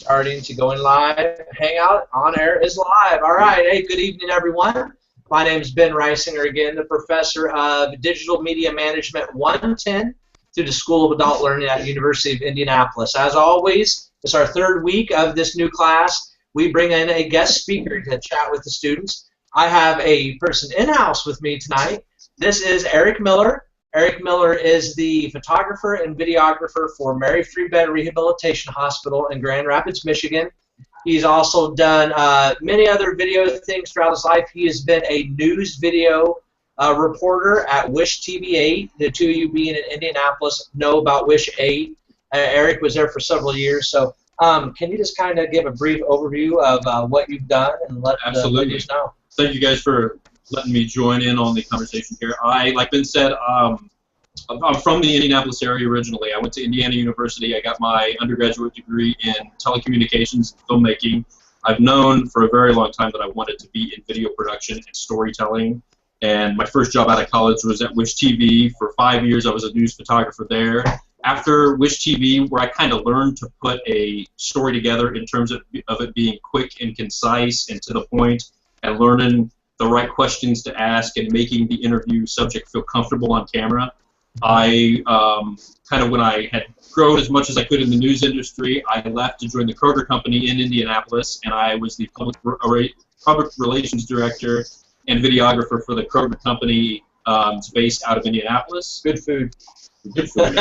starting to go in live. Hangout on air is live. All right. Hey, good evening, everyone. My name is Ben Reisinger again, the professor of Digital Media Management 110 through the School of Adult Learning at the University of Indianapolis. As always, it's our third week of this new class. We bring in a guest speaker to chat with the students. I have a person in-house with me tonight. This is Eric Miller. Eric Miller is the photographer and videographer for Mary Free Bed Rehabilitation Hospital in Grand Rapids, Michigan. He's also done many other video things throughout his life. He has been a news video reporter at Wish TV 8. The two of you being in Indianapolis know about Wish 8. Eric was there for several years. So can you just kind of give a brief overview of what you've done and let the ladies know? Thank you guys for letting me join in on the conversation here. Like Ben said, I'm from the Indianapolis area originally. I went to Indiana University. I got my undergraduate degree in telecommunications and filmmaking. I've known for a very long time that I wanted to be in video production and storytelling. And my first job out of college was at Wish TV. For 5 years, I was a news photographer there. After Wish TV, where I kind of learned to put a story together in terms of it being quick and concise and to the point, and learning the right questions to ask and making the interview subject feel comfortable on camera. I kind of, when I had grown as much as I could in the news industry, I left to join the Kroger company in Indianapolis, and I was the public relations director and videographer for the Kroger company. It's based out of Indianapolis. Good food. Good food.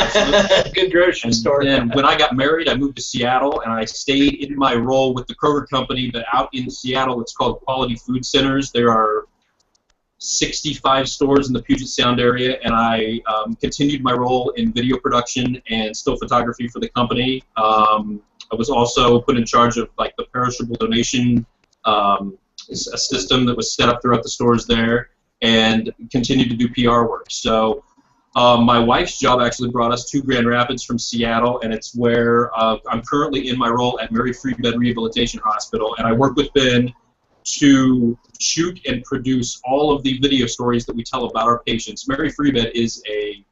Good grocery store. And when I got married, I moved to Seattle, and I stayed in my role with the Kroger company, but out in Seattle, it's called Quality Food Centers. There are 65 stores in the Puget Sound area, and I continued my role in video production and still photography for the company. I was also put in charge of like the perishable donation a system that was set up throughout the stores there, and continued to do PR work. So my wife's job actually brought us to Grand Rapids from Seattle, and it's where I'm currently in my role at Mary Free Bed Rehabilitation Hospital, and I work with Ben to shoot and produce all of the video stories that we tell about our patients. Mary Free Bed is a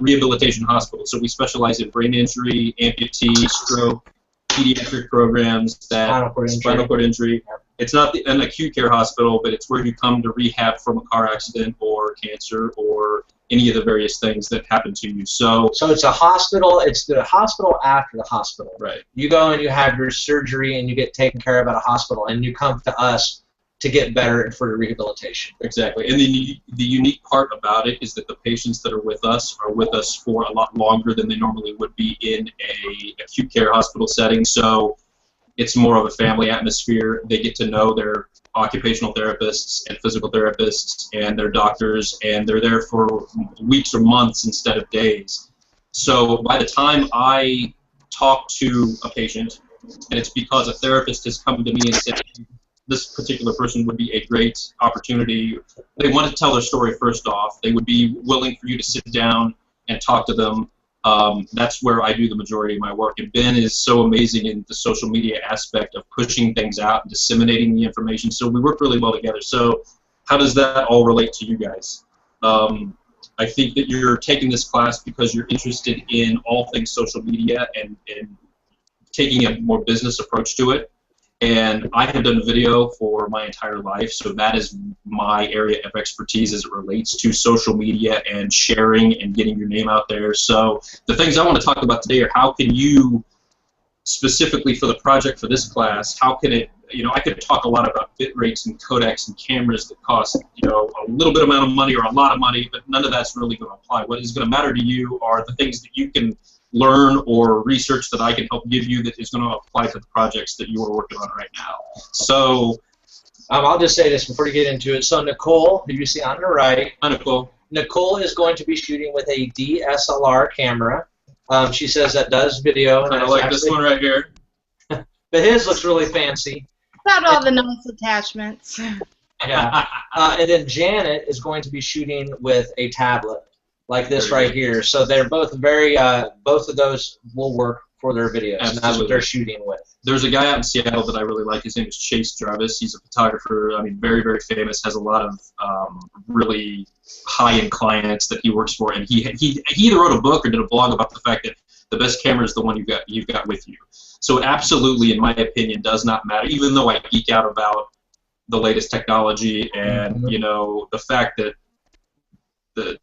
rehabilitation hospital, so we specialize in brain injury, amputee, stroke, pediatric programs, spinal cord injury. Yep. It's not an acute care hospital, but it's where you come to rehab from a car accident or cancer or any of the various things that happen to you. So it's a hospital. It's the hospital after the hospital. Right. You go and you have your surgery and you get taken care of at a hospital, and you come to us to get better and for the rehabilitation. Exactly. And the unique part about it is that the patients that are with us for a lot longer than they normally would be in a acute care hospital setting. So it's more of a family atmosphere. They get to know their occupational therapists and physical therapists and their doctors, and they're there for weeks or months instead of days. So by the time I talk to a patient, and it's because a therapist has come to me and said, this particular person would be a great opportunity. They want to tell their story first off. They would be willing for you to sit down and talk to them. That's where I do the majority of my work. And Ben is so amazing in the social media aspect of pushing things out and disseminating the information. So we work really well together. So how does that all relate to you guys? I think that you're taking this class because you're interested in all things social media and taking a more business approach to it. And I have done video for my entire life, so that is my area of expertise as it relates to social media and sharing and getting your name out there. So the things I want to talk about today are how can you, specifically for the project for this class, how can it, I could talk a lot about bit rates and codecs and cameras that cost, a little bit amount of money or a lot of money, but none of that's really going to apply. What is going to matter to you are the things that you can learn or research that I can help give you that is going to apply to the projects that you are working on right now. So I'll just say this before you get into it. So Nicole, who you see on the right, hi Nicole. Nicole is going to be shooting with a DSLR camera. She says that does video. Kind of like this one right here. But his looks really fancy. Not all the nice attachments. Yeah. And then Janet is going to be shooting with a tablet like this right here. So they're both very, both of those will work for their videos. Absolutely. And that's what they're shooting with. There's a guy out in Seattle that I really like. His name is Chase Jarvis. He's a photographer. I mean, very, very famous. Has a lot of really high-end clients that he works for. And he either wrote a book or did a blog about the fact that The best camera is the one you've got with you. So absolutely, in my opinion, does not matter. Even though I geek out about the latest technology and the fact that the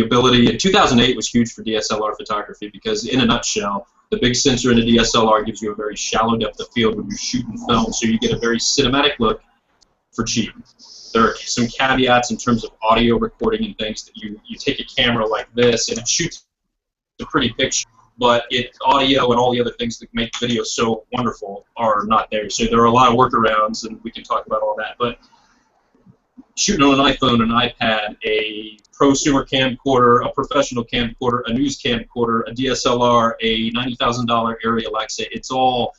ability in 2008 was huge for DSLR photography because, in a nutshell, the big sensor in a DSLR gives you a very shallow depth of field when you're shooting film, so you get a very cinematic look for cheap. There are some caveats in terms of audio recording and things that you take a camera like this and it shoots a pretty picture, but audio and all the other things that make video so wonderful are not there. So there are a lot of workarounds, and we can talk about all that. But shooting on an iPhone, an iPad, a prosumer camcorder, a professional camcorder, a news camcorder, a DSLR, a $90,000 Arri Alexa, it's all,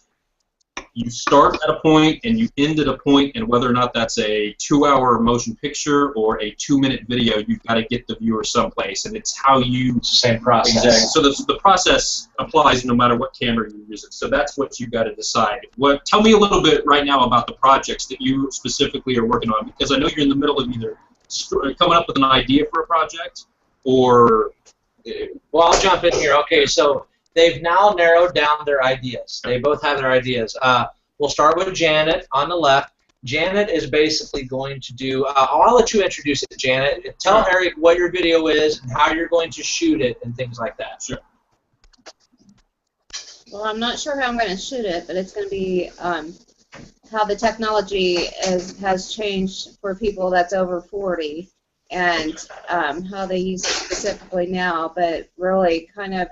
you start at a point and you end at a point, and whether or not that's a 2-hour motion picture or a 2-minute video, you've got to get the viewer someplace, and it's how you... It's the same process. Exactly. So the process applies no matter what camera you're using. So that's what you've got to decide. Tell me a little bit right now about the projects that you specifically are working on, because I know you're in the middle of either coming up with an idea for a project or... Well, I'll jump in here. Okay, so they've now narrowed down their ideas. They both have their ideas. We'll start with Janet on the left. Janet is basically going to do, I'll let you introduce it, Janet. Tell Eric what your video is and how you're going to shoot it and things like that. Sure. Well, I'm not sure how I'm going to shoot it, but it's going to be how the technology has changed for people that's over 40 and how they use it specifically now, but really kind of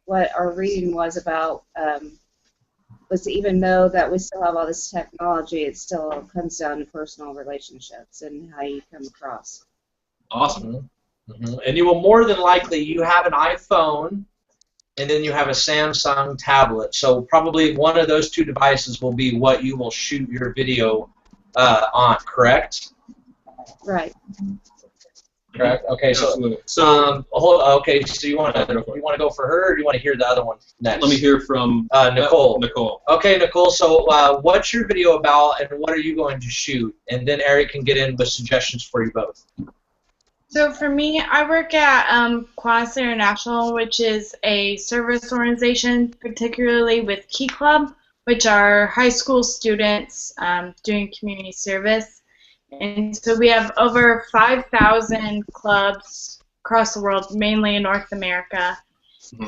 what our reading was about was to even know that we still have all this technology, it still comes down to personal relationships and how you come across. Awesome. And you will more than likely, you have an iPhone and then you have a Samsung tablet. So probably one of those two devices will be what you will shoot your video on, correct? Right. Correct. Okay. So, okay. So you want to go for her, or do you want to hear the other one next? Let me hear from Nicole. Nicole. Okay, Nicole. So what's your video about, and what are you going to shoot? And then Eric can get in with suggestions for you both. So for me, I work at Qantas International, which is a service organization, particularly with Key Club, which are high school students doing community service. And so we have over 5,000 clubs across the world, mainly in North America.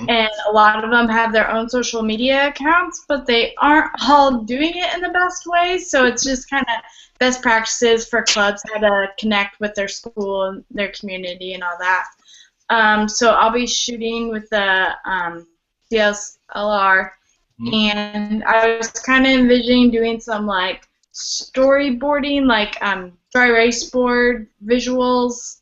And a lot of them have their own social media accounts, but they aren't all doing it in the best way. So it's just kind of best practices for clubs, how to connect with their school and their community and all that. So I'll be shooting with the DSLR, and I was kind of envisioning doing some like storyboarding, like dry erase board visuals,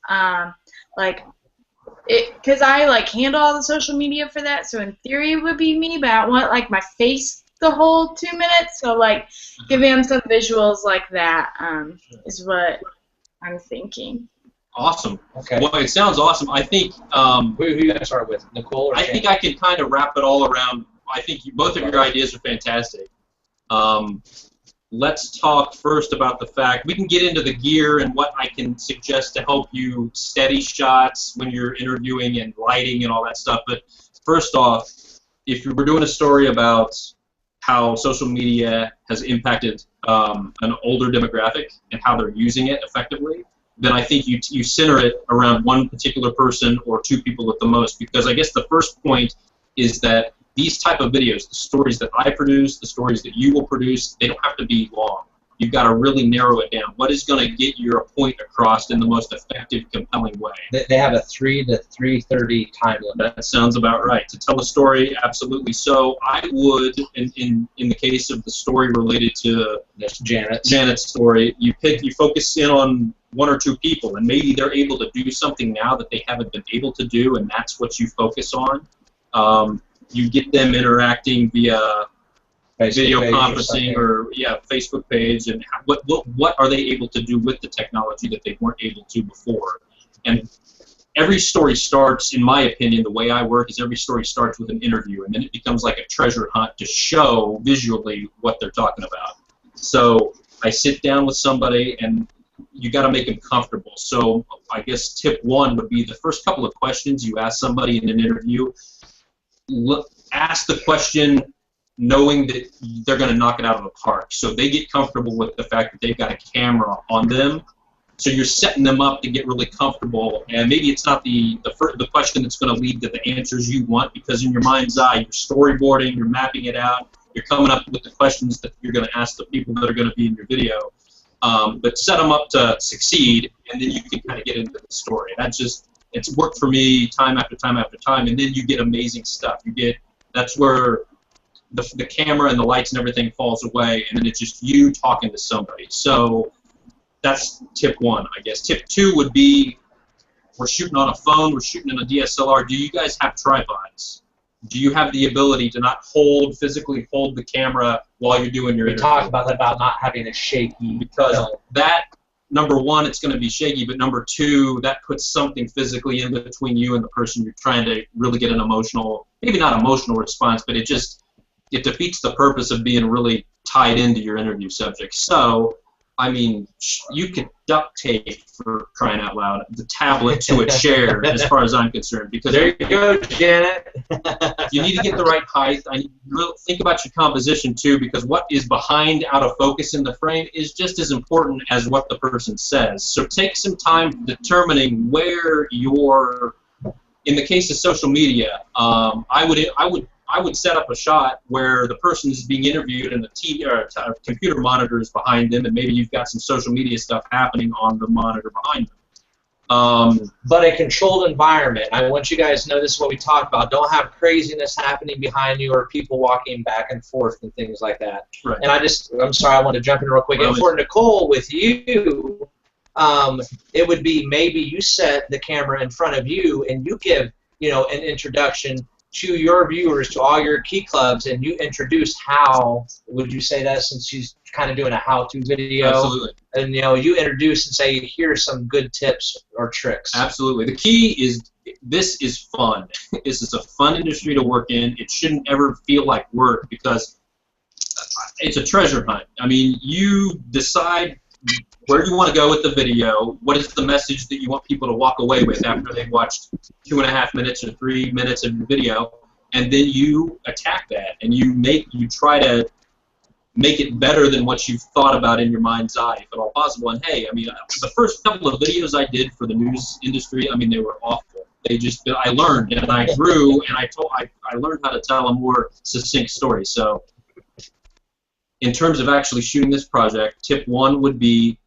because I like handle all the social media for that, so in theory it would be me, but I don't want like my face the whole 2 minutes, so like giving them some visuals like that is what I'm thinking. Awesome. Okay. Well, it sounds awesome. I think who you going to start with, Nicole or I think I can kind of wrap it all around. I think both of your ideas are fantastic. Let's talk first about the fact, we can get into the gear and what I can suggest to help you steady shots when you're interviewing and lighting and all that stuff. But first off, if we're doing a story about how social media has impacted an older demographic and how they're using it effectively, then I think you center it around one particular person or two people at the most, because I guess the first point is that these type of videos, the stories that I produce, the stories that you will produce, they don't have to be long. You've got to really narrow it down. What is going to get your point across in the most effective, compelling way? They have a 3 to 3:30 time limit. That sounds about right. To tell a story, absolutely. So I would, in the case of the story related to Janet's story, you focus in on one or two people, and maybe they're able to do something now that they haven't been able to do, and that's what you focus on. You get them interacting via video conferencing or Facebook page, and what are they able to do with the technology that they weren't able to before? And every story starts, in my opinion, the way I work is every story starts with an interview, and then it becomes like a treasure hunt to show visually what they're talking about. So I sit down with somebody, and you got to make them comfortable. So I guess tip one would be the first couple of questions you ask somebody in an interview. ask the question knowing that they're going to knock it out of the park. So they get comfortable with the fact that they've got a camera on them. So you're setting them up to get really comfortable, and maybe it's not the question that's going to lead to the answers you want, because in your mind's eye, you're storyboarding, you're mapping it out, you're coming up with the questions that you're going to ask the people that are going to be in your video. But set them up to succeed, and then you can kind of get into the story. It's worked for me time after time after time, and then you get amazing stuff. That's where the camera and the lights and everything falls away, and then it's just you talking to somebody. So that's tip 1, I guess. Tip 2 would be, we're shooting on a phone, we're shooting in a DSLR. Do you guys have tripods? Do you have the ability to not physically hold the camera while you're doing your interview? We talked about that, about not having it shaky. Because that, number 1, it's going to be shaky, but number 2, that puts something physically in between you and the person you're trying to really get an emotional, maybe not emotional response, but it defeats the purpose of being really tied into your interview subject. So, I mean, you could duct tape, for crying out loud, the tablet to a chair, as far as I'm concerned. Because there you go, Janet. You need to get the right height. I need to think about your composition too, because what is behind, out of focus in the frame is just as important as what the person says. So take some time determining where you're. In the case of social media, I would set up a shot where the person is being interviewed and the TV or computer monitor is behind them, and maybe you've got some social media stuff happening on the monitor behind them. But a controlled environment. I want you guys to know this is what we talked about. Don't have craziness happening behind you or people walking back and forth and things like that. Right. And I'm sorry, I want to jump in real quick. Well, and for Nicole, with you, it would be maybe you set the camera in front of you and you give, an introduction to your viewers, to all your key clubs, and you introduce how, would you say that, since she's kind of doing a how-to video? Absolutely. And, you introduce and say, here's some good tips or tricks. Absolutely. The key is, this is fun. This is a fun industry to work in. It shouldn't ever feel like work, because it's a treasure hunt. I mean, you decide where you want to go with the video, what is the message that you want people to walk away with after they've watched 2.5 minutes or 3 minutes of your video, and then you attack that, and you try to make it better than what you've thought about in your mind's eye, if at all possible. And hey, I mean, the first couple of videos I did for the news industry, I mean, they were awful. I learned, and I grew, and I learned how to tell a more succinct story. So in terms of actually shooting this project, tip 1 would be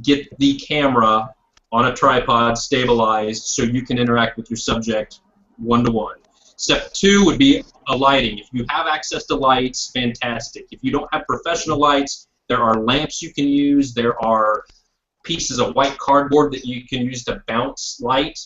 get the camera on a tripod stabilized so you can interact with your subject one-to-one. Step 2 would be a lighting. If you have access to lights, fantastic. If you don't have professional lights, there are lamps you can use. There are pieces of white cardboard that you can use to bounce light.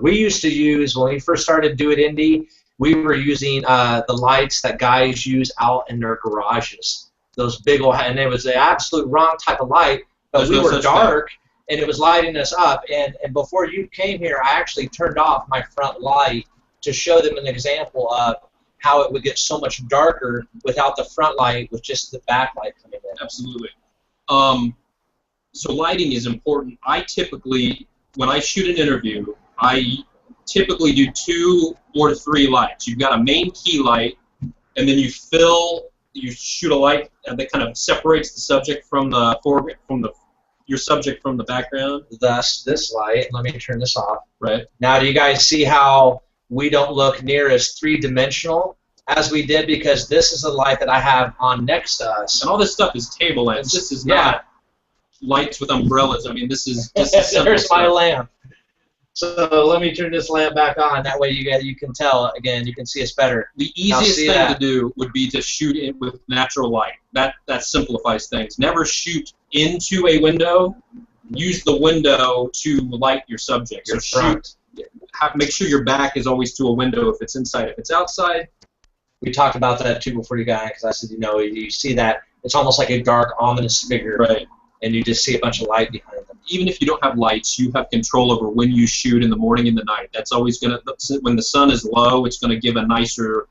We used to use, when we first started Do It Indie, we were using the lights that guys use out in their garages. Those big old, and it was the absolute wrong type of light, but we were dark, and it was lighting us up. And before you came here, I actually turned off my front light to show them an example of how it would get so much darker without the front light, with just the backlight coming in. Absolutely. So lighting is important. I typically, when I shoot an interview, I typically do 2 or 3 lights. You've got a main key light, and then you shoot a light that kind of separates the subject from your subject from the background. Thus, this light. Let me turn this off. Right. Now, do you guys see how we don't look near as three-dimensional as we did, because this is the light that I have on next to us. And all this stuff is table lamps. This is not lights with umbrellas. I mean, this is There's my lamp. So let me turn this lamp back on. That way you can tell, again, you can see us better. The easiest thing to do would be to shoot it with natural light. That simplifies things. Never shoot into a window. Use the window to light your subject. Your front. Make sure your back is always to a window if it's inside. If it's outside. We talked about that too before you got in, because I said, you see that, it's almost like a dark, ominous figure. Right. And you just see a bunch of light behind them. Even if you don't have lights, you have control over when you shoot in the morning and the night. That's always going to, when the sun is low, it's going to give a nicer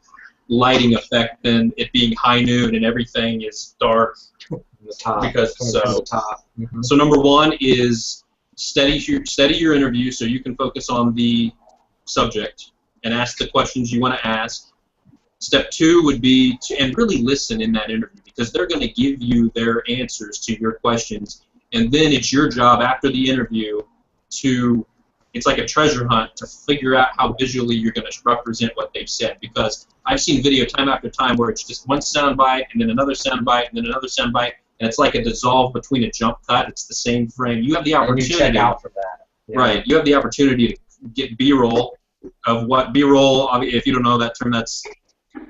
lighting effect than it being high noon and everything is dark. The top. Because the top. Mm-hmm. So number 1 is steady your interview so you can focus on the subject. and ask the questions you want to ask. Step 2 would be to and really listen in that interview, because they're going to give you their answers to your questions, and then it's your job after the interview to, it's like a treasure hunt, to figure out how visually you're going to represent what they've said. Because I've seen video time after time where it's just one soundbite and then another soundbite and then another soundbite, and it's like a dissolve between a jump cut. It's the same frame. You have the opportunity. And you check out for that. Yeah. Right. You have the opportunity to get B-roll of what B-roll. If you don't know that term, that's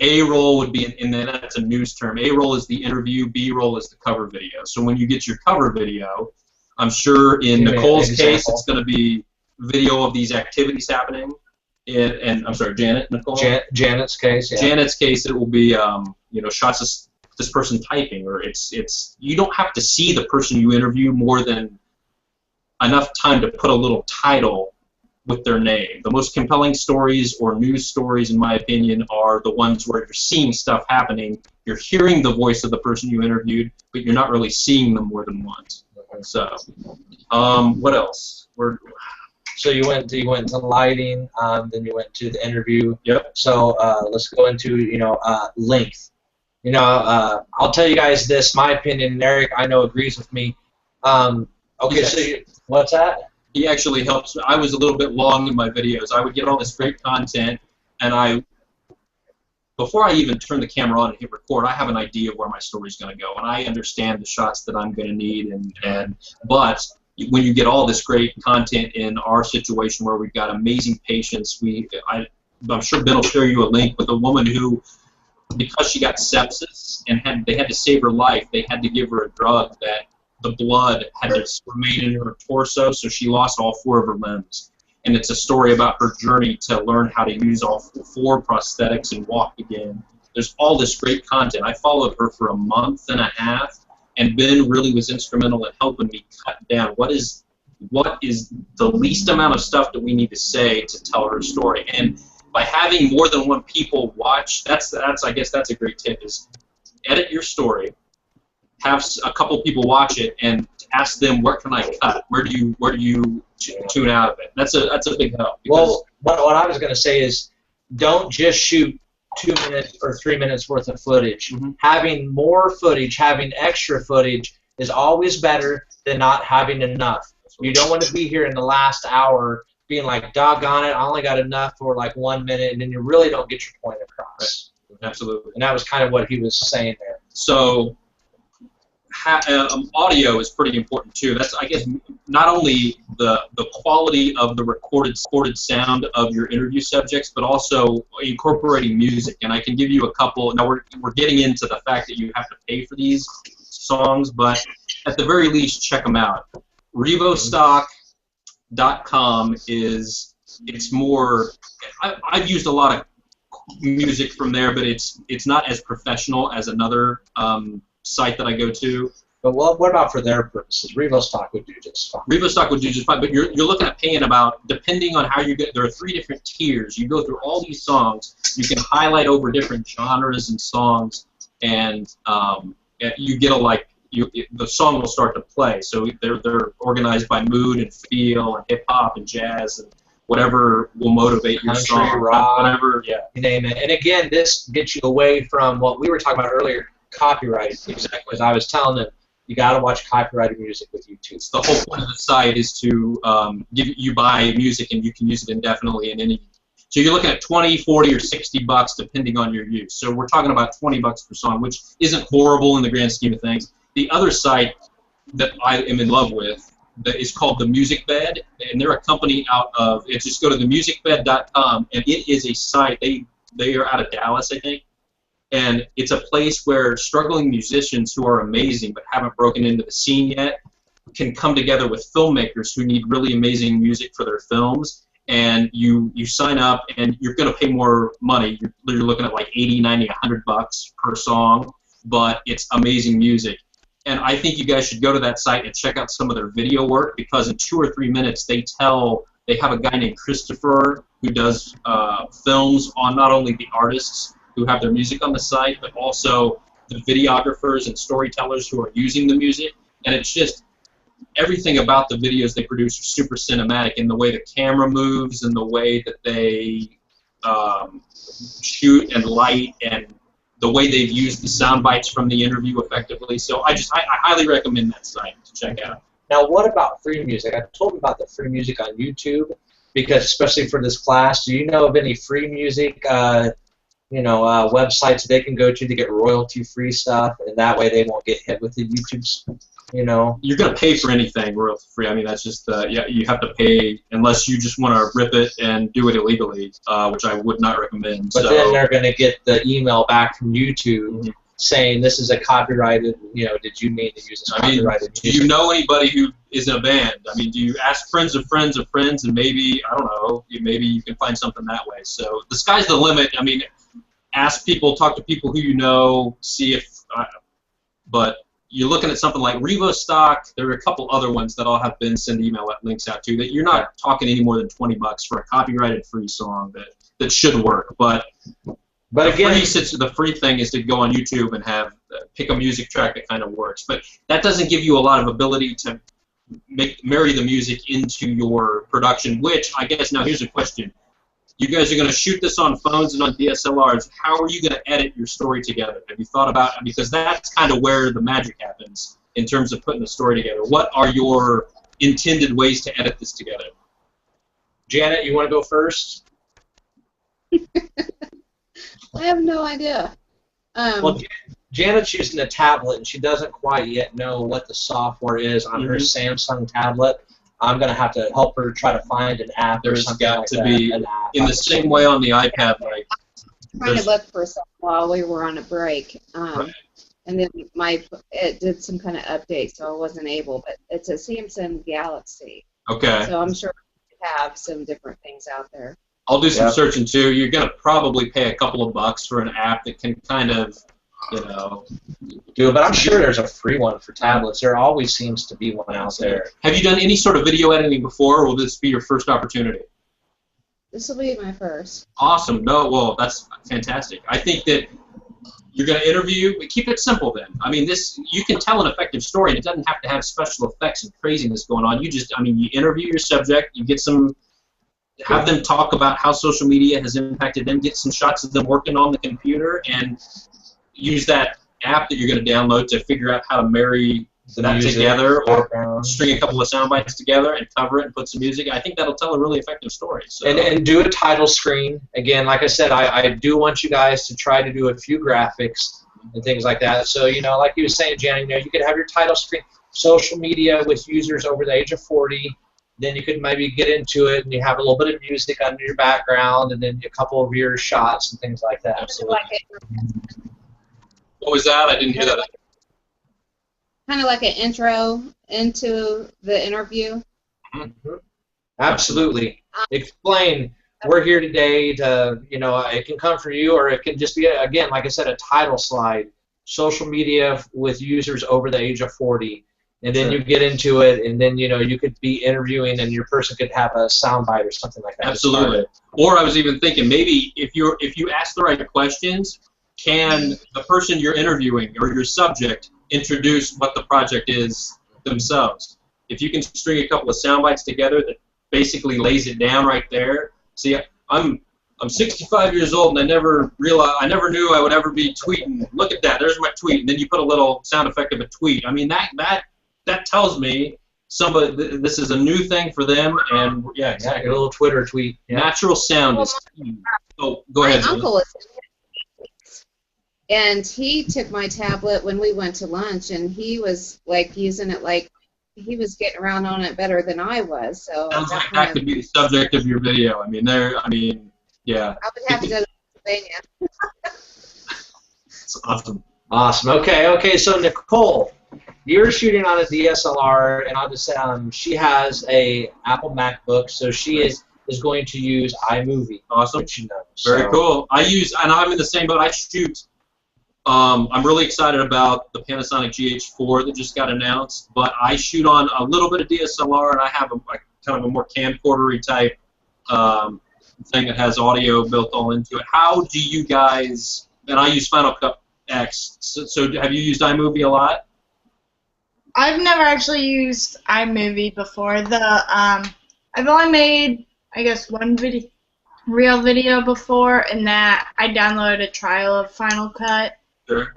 A-roll would be, and then that's a news term. A-roll is the interview. B-roll is the cover video. So when you get your cover video, I'm sure in Nicole's case it's going to be video of these activities happening. And I'm sorry, Nicole? Janet's case, yeah. Janet's case, it will be shots of this person typing, or it's you don't have to see the person you interview more than enough time to put a little title with their name. The most compelling stories or news stories, in my opinion, are the ones where you're seeing stuff happening. You're hearing the voice of the person you interviewed, but you're not really seeing them more than once. So, what else? So you went to lighting, then you went to the interview. Yep. So let's go into length. I'll tell you guys this, my opinion, and Eric I know agrees with me. Okay, so what's that? He actually helps. I was a little bit long in my videos. I would get all this great content, and before I even turn the camera on and hit record, I have an idea of where my story's going to go, and I understand the shots that I'm going to need. But when you get all this great content in our situation where we've got amazing patients, I'm sure Ben will share you a link with a woman who, because she got sepsis and they had to save her life, they had to give her a drug that the blood had to remain in her torso, so she lost all 4 of her limbs. And it's a story about her journey to learn how to use all 4 prosthetics and walk again. There's all this great content. I followed her for a month and a half, and Ben really was instrumental in helping me cut down what is the least amount of stuff that we need to say to tell her story. And by having more than one people watch, I guess that's a great tip, is edit your story, have a couple people watch it, and ask them, where can I cut? Where do you tune out of it? That's a big help. Well, what I was going to say is, don't just shoot 2 minutes or 3 minutes worth of footage. Mm-hmm. Having more footage, having extra footage is always better than not having enough. You don't want to be here in the last hour being like, doggone it, I only got enough for like 1 minute, and then you really don't get your point across. Right. Absolutely. And that was kind of what he was saying there. So audio is pretty important too. That's, I guess, not only the quality of the recorded sound of your interview subjects, but also incorporating music. And I can give you a couple. Now we're getting into the fact that you have to pay for these songs, but at the very least, check them out. Revostock.com it's more. I've used a lot of music from there, but it's not as professional as another site that I go to. But what about for their purposes? Revostock would do just fine. Revostock would do just fine, but you're looking at paying about, depending on how you get, there are 3 different tiers. You go through all these songs, you can highlight over different genres and songs, and you get the song will start to play. So they're organized by mood and feel and hip hop and jazz and whatever will motivate your country, song. rock, whatever, yeah. You name it. And again, this gets you away from what we were talking about earlier, copyright. Exactly. As I was telling them, you got to watch copyrighted music with YouTube. The whole point of the site is to you buy music and you can use it indefinitely in any. So you're looking at 20, 40, or 60 bucks depending on your use. So we're talking about 20 bucks per song, which isn't horrible in the grand scheme of things. The other site that I am in love with that is called The Music Bed, and they're a company out of. Just go to themusicbed.com, and it is a site. They are out of Dallas, I think. And it's a place where struggling musicians who are amazing but haven't broken into the scene yet can come together with filmmakers who need really amazing music for their films. And you sign up, and you're going to pay more money. You're looking at like 80, 90, 100 bucks per song, but it's amazing music. And I think you guys should go to that site and check out some of their video work, because in 2 or 3 minutes they have a guy named Christopher who does films on not only the artists who have their music on the site, but also the videographers and storytellers who are using the music. And it's just everything about the videos they produce are super cinematic in the way the camera moves and the way that they shoot and light and the way they've used the sound bites from the interview effectively. So I highly recommend that site to check out. Now, what about free music? I told them about the free music on YouTube because, especially for this class, do you know of any free music, websites they can go to get royalty-free stuff, and that way they won't get hit with the YouTube's, You're going to pay for anything royalty-free. I mean, that's just, you have to pay unless you just want to rip it and do it illegally, which I would not recommend. But then they're going to get the email back from YouTube saying this is a copyrighted, did you mean to use this copyrighted music? Do you know anybody who is in a band? I mean, do you ask friends of friends of friends, and maybe, I don't know, maybe you can find something that way. So the sky's the limit. I mean, ask people, talk to people who you know, see if, but you're looking at something like Revo Stock. There are a couple other ones that I'll have Ben send email links out to that you're not talking any more than $20 for a copyrighted free song that should work. But again, the free thing is to go on YouTube and have pick a music track that kind of works. But that doesn't give you a lot of ability to marry the music into your production. Which I guess now here's a question. You guys are going to shoot this on phones and on DSLRs. How are you going to edit your story together? Have you thought about it? Because that's kind of where the magic happens in terms of putting the story together. What are your intended ways to edit this together? Janet, you want to go first? I have no idea. Well, Janet's using a tablet, and she doesn't quite yet know what the software is on her Samsung tablet. I'm going to have to help her try to find an app or something like that. There's got to be, in the same way on the iPad, like... Trying to look for something while we were on a break, right. And then it did some kind of update, so I wasn't able, but it's a Samsung Galaxy. Okay. So I'm sure we have some different things out there. I'll do some searching too. You're going to probably pay a couple of bucks for an app that can kind of, do it, but I'm sure there's a free one for tablets. There always seems to be one out there. Have you done any sort of video editing before, or will this be your first opportunity? This will be my first. Awesome. No, well, that's fantastic. I think that you're going to interview, but keep it simple then. I mean, you can tell an effective story, and it doesn't have to have special effects and craziness going on. You interview your subject, you get have them talk about how social media has impacted them, get some shots of them working on the computer, and use that app that you're going to download to figure out how to marry that together, or string a couple of sound bites together and cover it and put some music. I think that'll tell a really effective story. So. And do a title screen. Again, like I said, I do want you guys to try to do a few graphics and things like that. So, like you were saying, Janet, you could have your title screen, social media with users over the age of 40. Then you could maybe get into it, and you have a little bit of music under your background, and then a couple of your shots and things like that. Absolutely. What was that? I didn't hear that. Kind of like an intro into the interview. Mm-hmm. Absolutely. Explain. We're here today to, it can come from you, or it can just be, again, like I said, a title slide. Social media with users over the age of 40. And then you get into it, and then you could be interviewing, and your person could have a soundbite or something like that. Absolutely. Or I was even thinking maybe if you ask the right questions, can the person you're interviewing or your subject introduce what the project is themselves? If you can string a couple of sound bites together that basically lays it down right there. See, I'm 65 years old, and I never knew I would ever be tweeting. Look at that. There's my tweet. And then you put a little sound effect of a tweet. I mean, that tells me this is a new thing for them, and yeah, exactly. A little Twitter tweet. Yeah. Natural sound is key. Oh, go ahead. My uncle is, and he took my tablet when we went to lunch, and he was like using it like he was getting around on it better than I was. So sounds like that could be the subject of your video. Yeah. I would have to go to Pennsylvania. That's awesome. Awesome. Okay. So Nicole, you're shooting on a DSLR, and I'll just say she has a Apple MacBook, so she is going to use iMovie. Awesome. Very cool. And I'm in the same boat. I shoot. I'm really excited about the Panasonic GH4 that just got announced, but I shoot on a little bit of DSLR, and I have kind of a more camcorder-y type thing that has audio built all into it. How do you guys? And I use Final Cut X. So have you used iMovie a lot? I've never actually used iMovie before. I've only made, I guess, one video Real Video before, and that I downloaded a trial of Final Cut. Sure.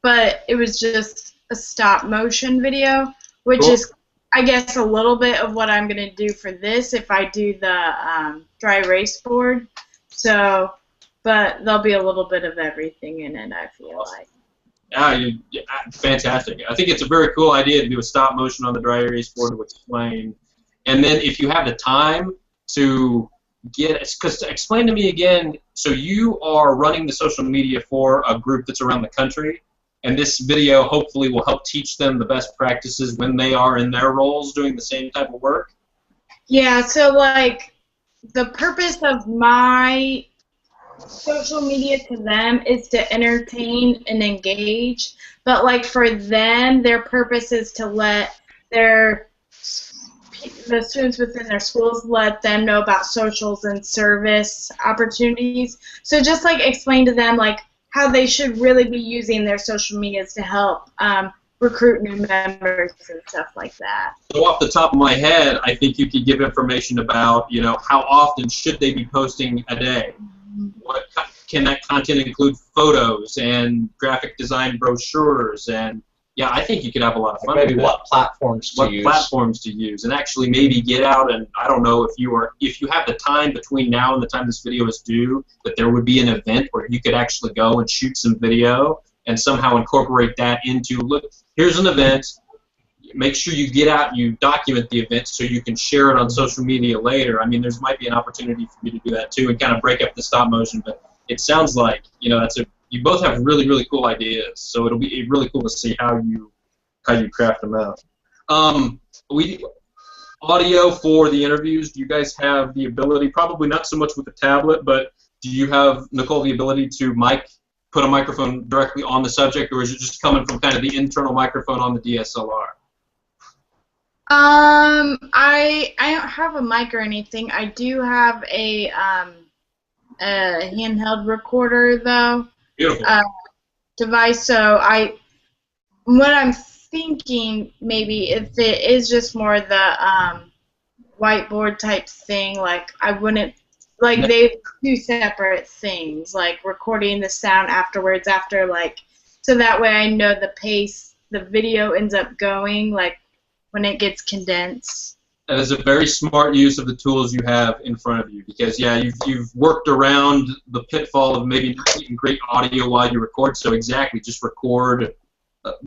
But it was just a stop motion video, which Cool. is, I guess, a little bit of what I'm going to do for this if I do the dry erase board. So, but there'll be a little bit of everything in it, I feel like. Fantastic. I think it's a very cool idea to do a stop motion on the dry erase board to explain. And then if you have the time to explain to me again, so you are running the social media for a group that's around the country, and this video hopefully will help teach them the best practices when they are in their roles doing the same type of work? Yeah, so like the purpose of my social media to them is to entertain and engage, but like for them, their purpose is to let the students within their schools let them know about socials and service opportunities. So just like explain to them like how they should really be using their social medias to help recruit new members and stuff like that. So off the top of my head, I think you could give information about, you know, how often should they be posting a day? What can that content include? Photos and graphic design brochures, and yeah, I think you could have a lot of fun. Maybe with what platforms to use. What platforms to use, and actually maybe get out and I don't know if you have the time between now and the time this video is due, that there would be an event where you could actually go and shoot some video and somehow incorporate that into, look, here's an event. Make sure you get out and you document the event so you can share it on social media later. I mean, there might be an opportunity for you to do that too and kind of break up the stop motion. But it sounds like, you know, you both have really, really cool ideas. So it'll be really cool to see how you craft them out. Audio for the interviews. Do you guys have the ability? Probably not so much with the tablet, but do you have, Nicole, the ability to put a microphone directly on the subject, or is it just coming from kind of the internal microphone on the DSLR? I don't have a mic or anything. I do have a handheld recorder though. Beautiful. Device. So what I'm thinking maybe if it is just more the whiteboard type thing, like I wouldn't like they do separate things, like recording the sound afterwards so that way I know the pace the video ends up going like when it gets condensed. That is a very smart use of the tools you have in front of you, because yeah, you've worked around the pitfall of maybe not getting great audio while you record. So exactly, just record.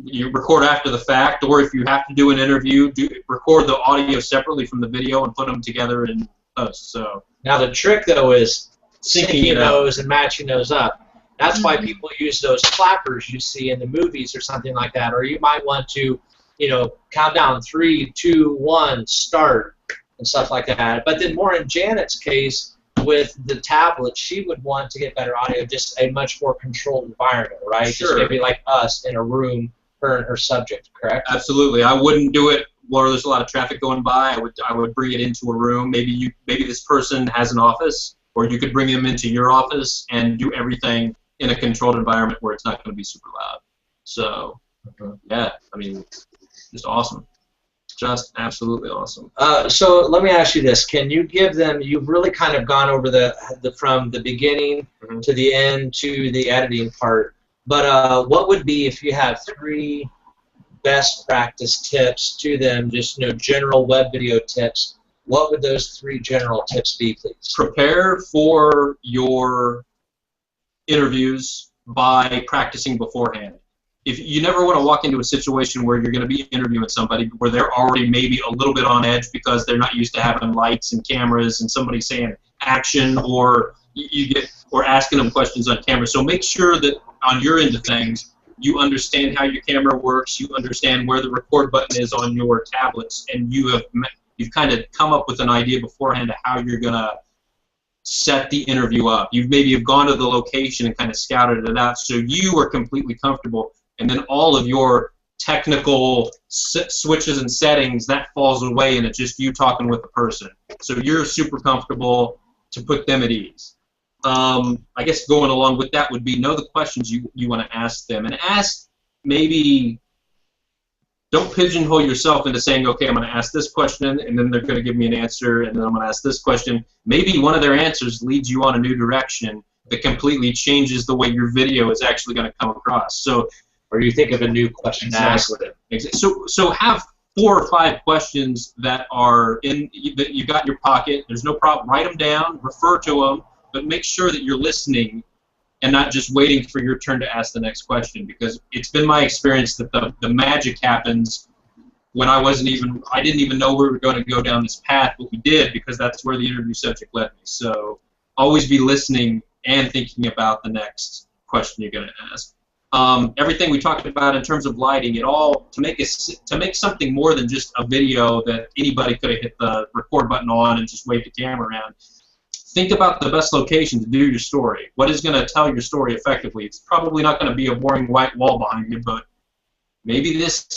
You record after the fact, or if you have to do an interview, record the audio separately from the video and put them together in post. So now the trick though is syncing those and matching those up. That's why people use those clappers you see in the movies or something like that. Or you might want to, you know, count down 3, 2, 1, start, and stuff like that. But then more in Janet's case, with the tablet, she would want to get better audio, just a much more controlled environment, right? Sure. Just maybe like us in a room, her and her subject, correct? Absolutely. I wouldn't do it where there's a lot of traffic going by. I would bring it into a room. Maybe this person has an office, or you could bring them into your office and do everything in a controlled environment where it's not going to be super loud. So, yeah, I mean, just awesome. Just absolutely awesome. So let me ask you this: can you give them? You've really kind of gone over from the beginning to the end to the editing part. But what would be if you had 3 best practice tips to them? Just general web video tips. What would those 3 general tips be, please? Prepare for your interviews by practicing beforehand. If you never want to walk into a situation where you're going to be interviewing somebody where they're already maybe a little bit on edge because they're not used to having lights and cameras and somebody saying action, or or asking them questions on camera. So make sure that on your end of things you understand how your camera works, you understand where the record button is on your tablets, and you've kind of come up with an idea beforehand of how you're going to set the interview up. You've gone to the location and kind of scouted it out so you are completely comfortable. And then all of your technical switches and settings, that falls away, and it's just you talking with the person. So you're super comfortable to put them at ease. I guess going along with that would be know the questions you want to ask them, and ask maybe don't pigeonhole yourself into saying, okay, I'm going to ask this question, and then they're going to give me an answer, and then I'm going to ask this question. Maybe one of their answers leads you on a new direction that completely changes the way your video is actually going to come across. So, or you think of a new question to ask with it. So have 4 or 5 questions that are that you got in your pocket. There's no problem. Write them down, refer to them, but make sure that you're listening and not just waiting for your turn to ask the next question, because it's been my experience that the magic happens when I didn't even know we were going to go down this path, but we did, because that's where the interview subject led me. So always be listening and thinking about the next question you're going to ask. Everything we talked about in terms of lighting, to make something more than just a video that anybody could have hit the record button on and just waved the camera around. Think about the best location to do your story. What is going to tell your story effectively? It's probably not going to be a boring white wall behind you, but maybe this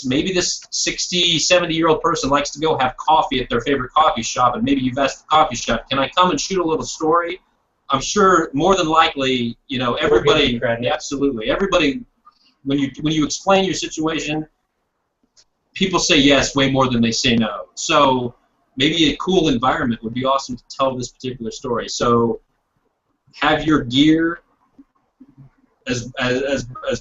60, 70-year-old person likes to go have coffee at their favorite coffee shop, and maybe you've asked the coffee shop, can I come and shoot a little story? I'm sure more than likely, everybody, absolutely, everybody, when you explain your situation, people say yes way more than they say no. So maybe a cool environment would be awesome to tell this particular story. So have your gear as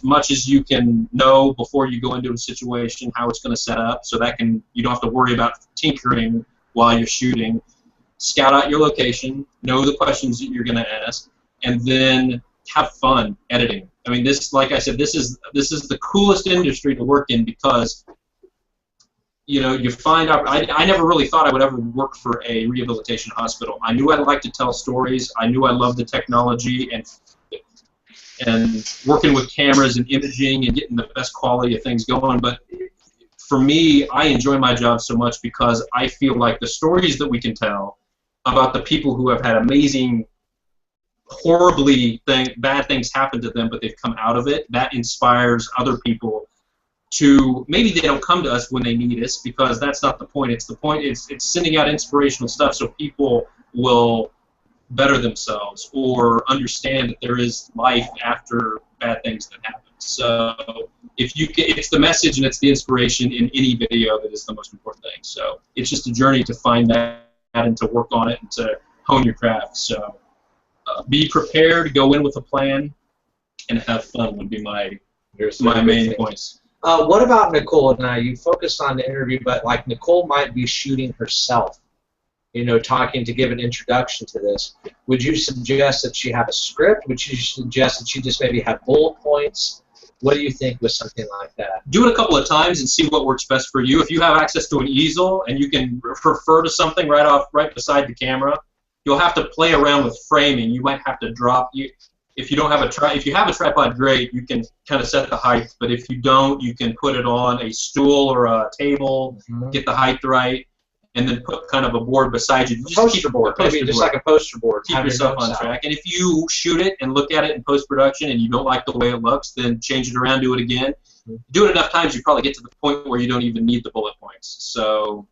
much as you can know before you go into a situation, how it's going to set up, so that you don't have to worry about tinkering while you're shooting. Scout out your location, know the questions that you're going to ask, and then have fun editing. I mean, like I said, this is the coolest industry to work in, because you find out. I never really thought I would ever work for a rehabilitation hospital. I knew I'd like to tell stories. I knew I loved the technology and working with cameras and imaging and getting the best quality of things going. But for me, I enjoy my job so much because I feel like the stories that we can tell about the people who have had amazing, bad things happen to them, but they've come out of it, that inspires other people to, maybe they don't come to us when they need us, because that's not the point. It's sending out inspirational stuff so people will better themselves or understand that there is life after bad things that happen. So it's the message and it's the inspiration in any video that is the most important thing. So it's just a journey to find that and to work on it and to hone your craft. So be prepared, go in with a plan, and have fun would be my main points. What about Nicole? Now, you focused on the interview, but like Nicole might be shooting herself, talking to give an introduction to this. Would you suggest that she have a script? Would you suggest that she just maybe have bullet points? What do you think with something like that? Do it a couple of times and see what works best for you. If you have access to an easel and you can refer to something right beside the camera, you'll have to play around with framing. You might have to drop. If you have a tripod, great. You can kind of set the height. But if you don't, you can put it on a stool or a table, get the height right, and then put kind of a board beside you. Poster board, maybe just like a poster board. Keep yourself on track. And if you shoot it and look at it in post-production and you don't like the way it looks, then change it around, do it again. Do it enough times, you probably get to the point where you don't even need the bullet points. So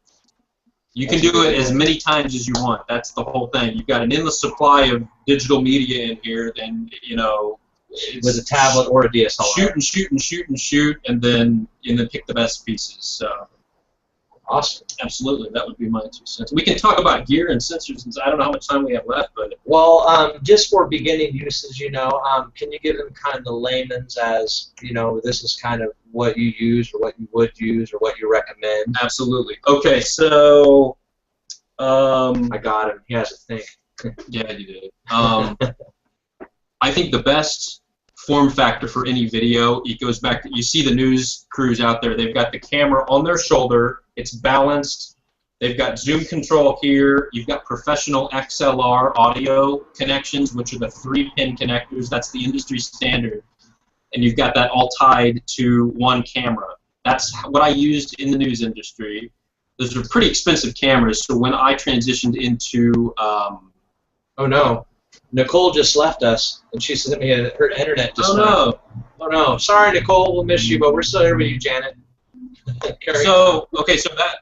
you can do it as many times as you want. That's the whole thing. You've got an endless supply of digital media in here, then, with a tablet or a DSLR. Shoot, and then pick the best pieces. So. Awesome. Absolutely, that would be my 2 cents. We can talk about gear and sensors, since I don't know how much time we have left, but just for beginning uses, can you give them kind of the layman's as this is kind of what you use or what you would use or what you recommend? Absolutely. Okay, so I got him. He has to think. Yeah, you did. I think the best form factor for any video, it goes back to, you see the news crews out there, they've got the camera on their shoulder, it's balanced, they've got zoom control here, you've got professional XLR audio connections, which are the 3-pin connectors, that's the industry standard, and you've got that all tied to one camera. That's what I used in the news industry. Those are pretty expensive cameras, so when I transitioned into... oh no. Nicole just left us, and she sent me her internet just went. Oh no. Sorry, Nicole, we'll miss you, but we're still here with you, Janet. So that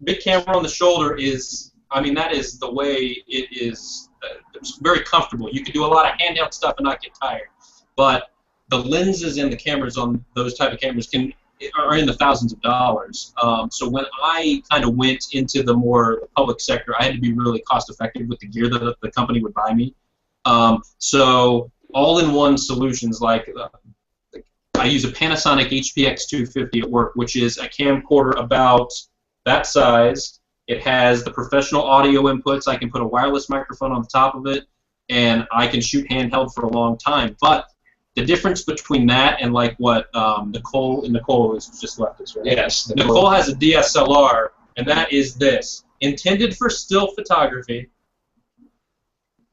big camera on the shoulder is, that is the way it is. It's very comfortable. You can do a lot of handheld stuff and not get tired. But the lenses and the cameras on those type of cameras can are in the thousands of dollars. So when I kind of went into the more public sector, I had to be really cost effective with the gear that the company would buy me. So all-in-one solutions like I use a Panasonic HPX 250 at work, which is a camcorder about that size. It has the professional audio inputs. I can put a wireless microphone on the top of it, and I can shoot handheld for a long time. But the difference between that and like what Nicole has just left us, right? Yes. Nicole has a DSLR, and that is this, intended for still photography,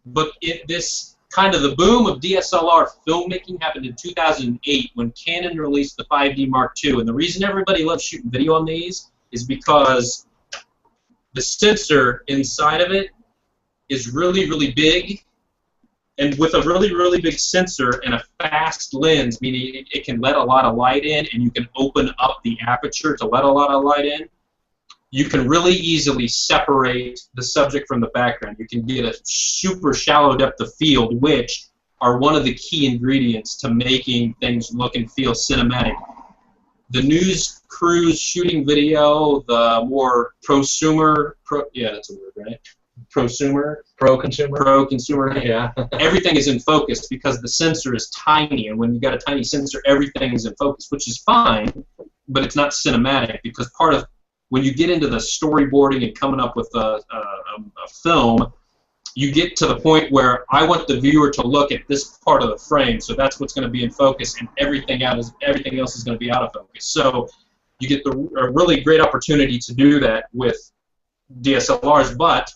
but this kind of the boom of DSLR filmmaking happened in 2008 when Canon released the 5D Mark II, and the reason everybody loves shooting video on these is because the sensor inside of it is really, really big, and with a really, really big sensor and a fast lens, meaning it can let a lot of light in, and you can open up the aperture to let a lot of light in, you can really easily separate the subject from the background. You can get a super shallow depth of field, which are one of the key ingredients to making things look and feel cinematic. The news crews shooting video, the more prosumer, yeah, that's a word, right? Prosumer? Pro-consumer. Yeah. Everything is in focus because the sensor is tiny, and when you got a tiny sensor, everything is in focus, which is fine, but it's not cinematic because part of when you get into the storyboarding and coming up with a film, you get to the point where I want the viewer to look at this part of the frame, so that's what's going to be in focus, and everything else is going to be out of focus. So you get a really great opportunity to do that with DSLRs, but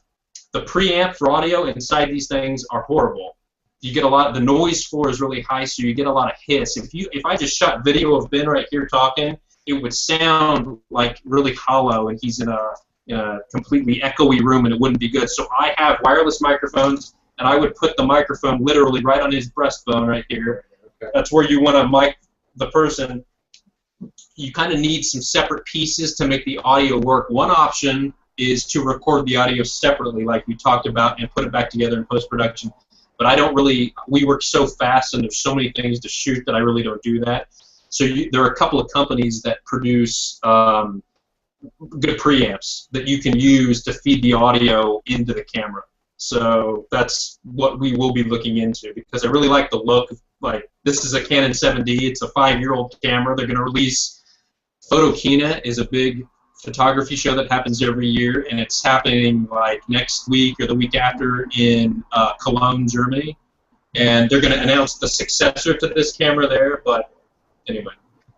the preamp for audio inside these things are horrible. You get a lot. The noise floor is really high, so you get a lot of hiss. If I just shot video of Ben right here talking, it would sound like really hollow, and he's in a completely echoey room, and it wouldn't be good. So I have wireless microphones, and I would put the microphone literally right on his breastbone right here. Okay. That's where you want to mic the person. You kind of need some separate pieces to make the audio work. One option is to record the audio separately, like we talked about, and put it back together in post-production. But I don't really, we work so fast, and there's so many things to shoot that I really don't do that. So there are a couple of companies that produce good preamps that you can use to feed the audio into the camera. So that's what we will be looking into, because I really like the look. Like, this is a Canon 7D. It's a 5-year-old camera. They're going to release Photokina is a big photography show that happens every year, and it's happening like next week or the week after in Cologne, Germany. And they're going to announce the successor to this camera there, but anyway,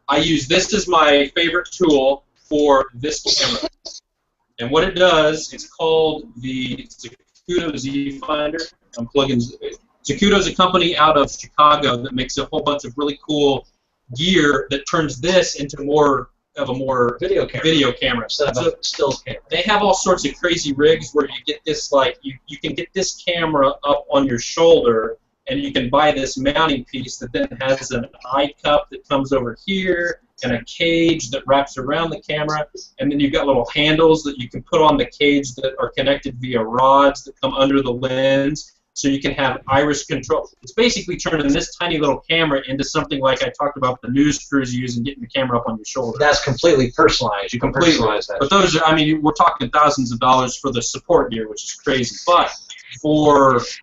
I use this as my favorite tool for this camera. And what it does, it's called the Zacuto Z Finder. I'm plugging. Zacuto is a company out of Chicago that makes a whole bunch of really cool gear that turns this into more of a video camera. So Stills camera. They have all sorts of crazy rigs where you get this, like, you can get this camera up on your shoulder, and you can buy this mounting piece that then has an eye cup that comes over here and a cage that wraps around the camera, and then you've got little handles that you can put on the cage that are connected via rods that come under the lens, so you can have iris control. It's basically turning this tiny little camera into something like I talked about the news crews use and getting the camera up on your shoulder. That's completely personalized. You can personalize that. But those are, I mean, we're talking thousands of dollars for the support gear, which is crazy. But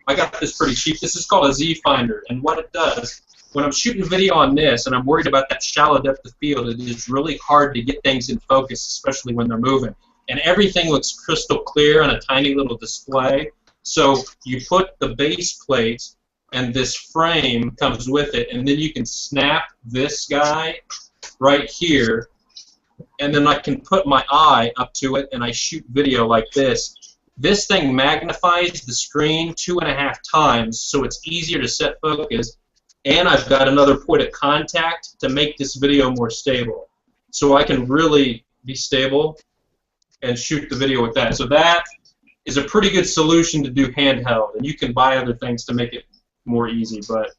I got this pretty cheap. This is called a Z Finder, and what it does, when I'm shooting video on this and I'm worried about that shallow depth of field, it is really hard to get things in focus, especially when they're moving. And everything looks crystal clear on a tiny little display. So you put the base plate, and this frame comes with it, and then you can snap this guy right here, and then I can put my eye up to it, and I shoot video like this. This thing magnifies the screen 2.5 times, so it's easier to set focus, and I've got another point of contact to make this video more stable. So I can really be stable and shoot the video with that. So that is a pretty good solution to do handheld, and you can buy other things to make it more easy. But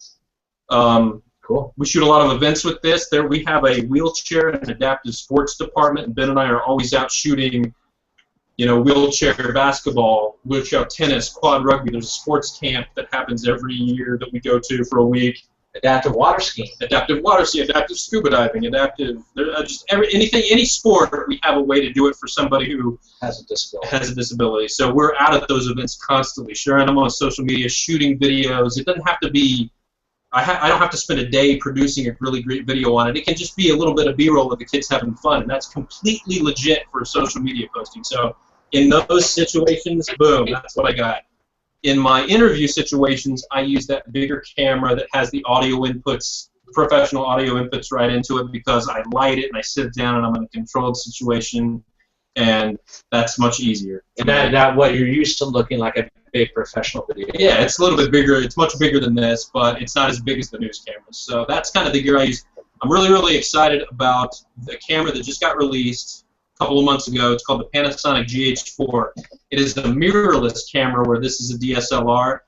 cool. We shoot a lot of events with this. We have a wheelchair and adaptive sports department, and Ben and I are always out shooting, you know, wheelchair basketball, wheelchair tennis, quad rugby. There's a sports camp that happens every year that we go to for a week. Adaptive water skiing. Adaptive water skiing, adaptive scuba diving, adaptive, just anything, any sport, we have a way to do it for somebody who Has a disability. has a disability. So we're out at those events constantly, sharing them on social media, shooting videos. It doesn't have to be, I don't have to spend a day producing a really great video on it. It can just be a little bit of B-roll of the kids having fun, and that's completely legit for social media posting. So in those situations, boom, that's what I got. In my interview situations, I use that bigger camera that has the audio inputs, professional audio inputs right into it, because I light it and I sit down and I'm in a controlled situation, and that's much easier. And that what you're used to looking like a big professional video. Yeah, it's a little bit bigger. It's much bigger than this, but it's not as big as the news cameras. So that's kind of the gear I use. I'm really, really excited about the camera that just got released a couple of months ago. It's called the Panasonic GH4. It is the mirrorless camera, where this is a DSLR.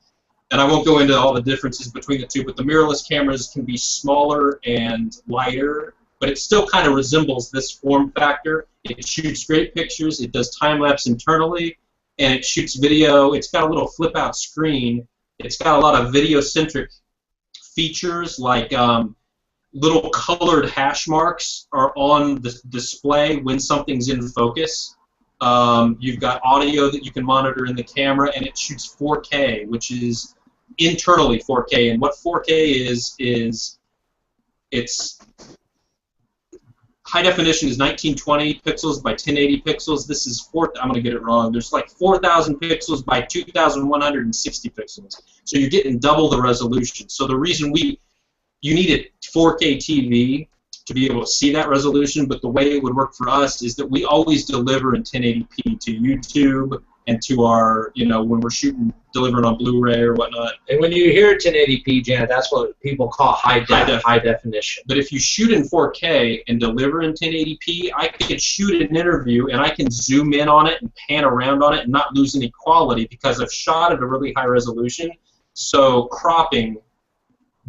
And I won't go into all the differences between the two, but the mirrorless cameras can be smaller and lighter, but it still kind of resembles this form factor. It shoots great pictures. It does time-lapse internally, and it shoots video. It's got a little flip-out screen. It's got a lot of video-centric features, like little colored hash marks are on the display when something's in focus. You've got audio that you can monitor in the camera, and it shoots 4K, which is internally 4K. And what 4K is it's high definition is 1920 pixels by 1080 pixels. This is I'm going to get it wrong. There's like 4,000 pixels by 2,160 pixels. So you're getting double the resolution. So the reason you need a 4K TV to be able to see that resolution, but the way it would work for us is that we always deliver in 1080p to YouTube and to our, when we're delivering on Blu-ray or whatnot. And when you hear 1080p, Janet, that's what people call high definition. But if you shoot in 4K and deliver in 1080p, I could shoot an interview and I can zoom in on it and pan around on it and not lose any quality, because I've shot at a really high resolution. So cropping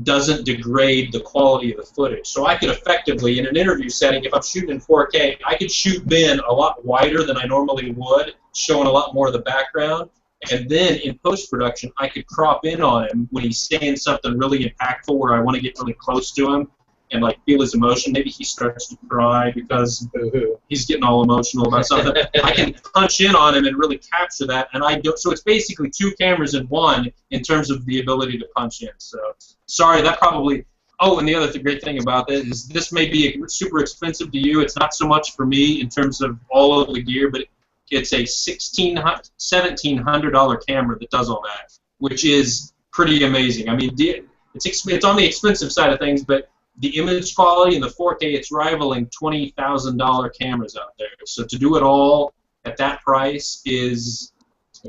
doesn't degrade the quality of the footage. So I could effectively, in an interview setting, if I'm shooting in 4K, I could shoot Ben a lot wider than I normally would, showing a lot more of the background. And then in post-production, I could crop in on him when he's saying something really impactful where I want to get really close to him and like feel his emotion. Maybe he starts to cry because he's getting all emotional about something. I can punch in on him and really capture that, and I do. So it's basically two cameras in one in terms of the ability to punch in. So sorry, that probably. Oh, and the other great thing about this is this may be super expensive to you. It's not so much for me in terms of all of the gear, but it's a $1,700 camera that does all that, which is pretty amazing. I mean, it's on the expensive side of things, but the image quality and the 4K, it's rivaling $20,000 cameras out there. So to do it all at that price is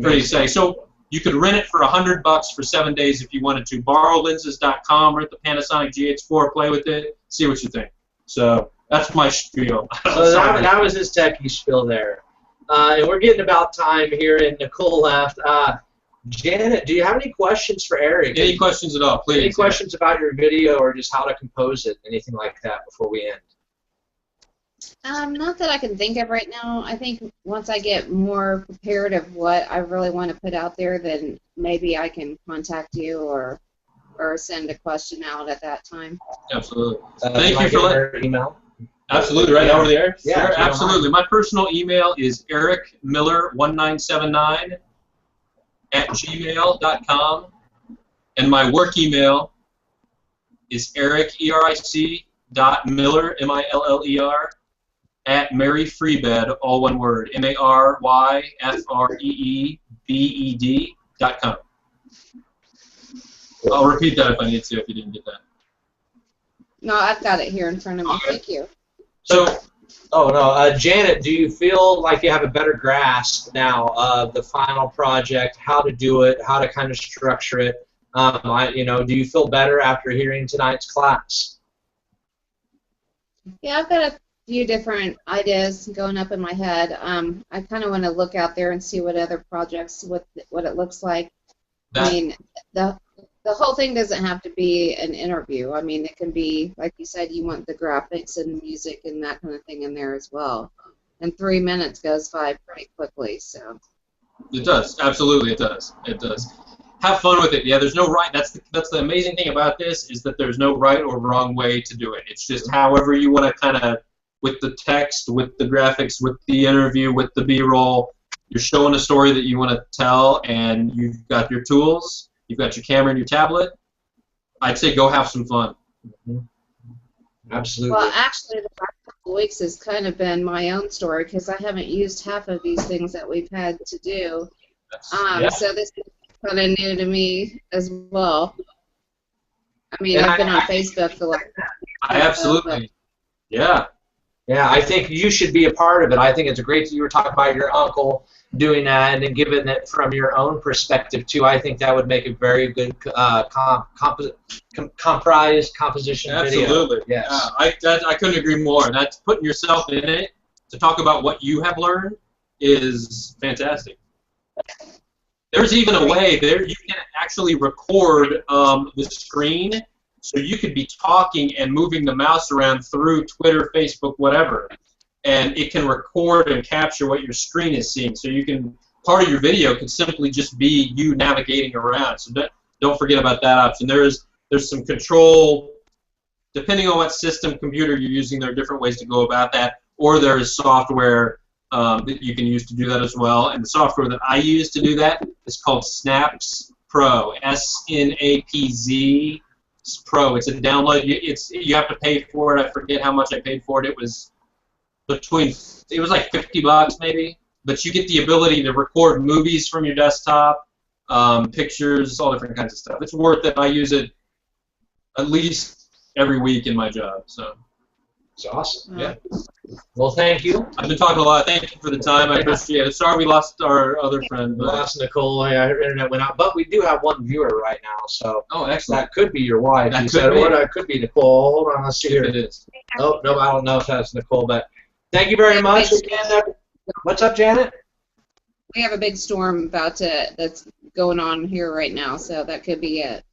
pretty exciting. So you could rent it for $100 for 7 days if you wanted to. BorrowLenses.com, rent the Panasonic GH4, play with it, see what you think. So that's my spiel. So that was his techie spiel there. And we're getting about time here, and Nicole left. Janet, do you have any questions for Eric? Any questions at all, please? Any questions about your video or just how to compose it, anything like that before we end? Not that I can think of right now. I think once I get more prepared of what I really want to put out there, then maybe I can contact you or send a question out at that time. Absolutely. Thank you for letting email. Absolutely, right now over the air? Yeah, sure, absolutely. My personal email is ericmiller1979@gmail.com, and my work email is eric.miller, M-I-L-L-E-R, @maryfreebed, all one word, MARYFREEBED.com. I'll repeat that if I need to, if you didn't get that. No, I've got it here in front of me. Okay. Thank you. So, Janet, do you feel like you have a better grasp now of the final project, how to do it, how to kind of structure it? Do you feel better after hearing tonight's class? Yeah, I've got a few different ideas going up in my head. I kind of want to look out there and see what other projects, what it looks like. I mean, the whole thing doesn't have to be an interview. I mean, it can be, like you said, you want the graphics and music and that kind of thing in there as well. And 3 minutes goes by pretty quickly, so. It does. Absolutely, it does. It does. have fun with it. Yeah, there's no right. That's the amazing thing about this is that there's no right or wrong way to do it. It's just however you want to kind of, with the text, with the graphics, with the interview, with the B-roll. You're showing a story that you want to tell, and you've got your tools, you've got your camera and your tablet. I'd say go have some fun. Mm-hmm. Absolutely. Well, actually, the last couple of weeks has kind of been my own story because I haven't used half of these things that we've had to do. Yeah. So this is kind of new to me as well. I mean, I've been on Facebook for like. I absolutely. Yeah. Yeah, I think you should be a part of it. I think it's great that you were talking about your uncle doing that and then giving it from your own perspective, too. I think that would make a very good composition video. Absolutely. Yes. I couldn't agree more. And that's putting yourself in it to talk about what you have learned is fantastic. There's even a way there you can actually record the screen. So you could be talking and moving the mouse around through Twitter, Facebook, whatever, and it can record and capture what your screen is seeing. So you can, part of your video could simply just be you navigating around. So don't forget about that option. There's some control, depending on what system, computer you're using, there are different ways to go about that, or there's software that you can use to do that as well. And the software that I use to do that is called Snaps Pro, S-N-A-P-Z. Pro. It's a download. You have to pay for it. I forget how much I paid for it. It was like $50 maybe. But you get the ability to record movies from your desktop, pictures, all different kinds of stuff. It's worth it. I use it at least every week in my job. So it's awesome. Yeah. Well, thank you. I've been talking a lot. Thank you for the time. I appreciate it. Sorry we lost our other friend. We lost Nicole. Yeah, her internet went out. But we do have one viewer right now. So excellent. That could be your wife. That you could said, be. or that could be Nicole. Hold on. Let's see here. It is. Oh, no, I don't know if that's Nicole. But thank you very much. What's up, Janet? We have a big storm that's going on here right now, so that could be it.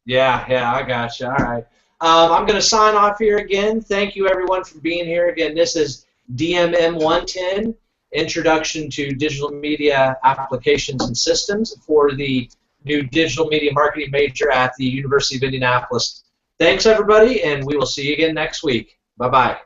Yeah, I got you. All right. I'm going to sign off here again. Thank you, everyone, for being here. Again, this is DMM 110, Introduction to Digital Media Applications and Systems for the new Digital Media Marketing major at the University of Indianapolis. Thanks, everybody, and we will see you again next week. Bye-bye.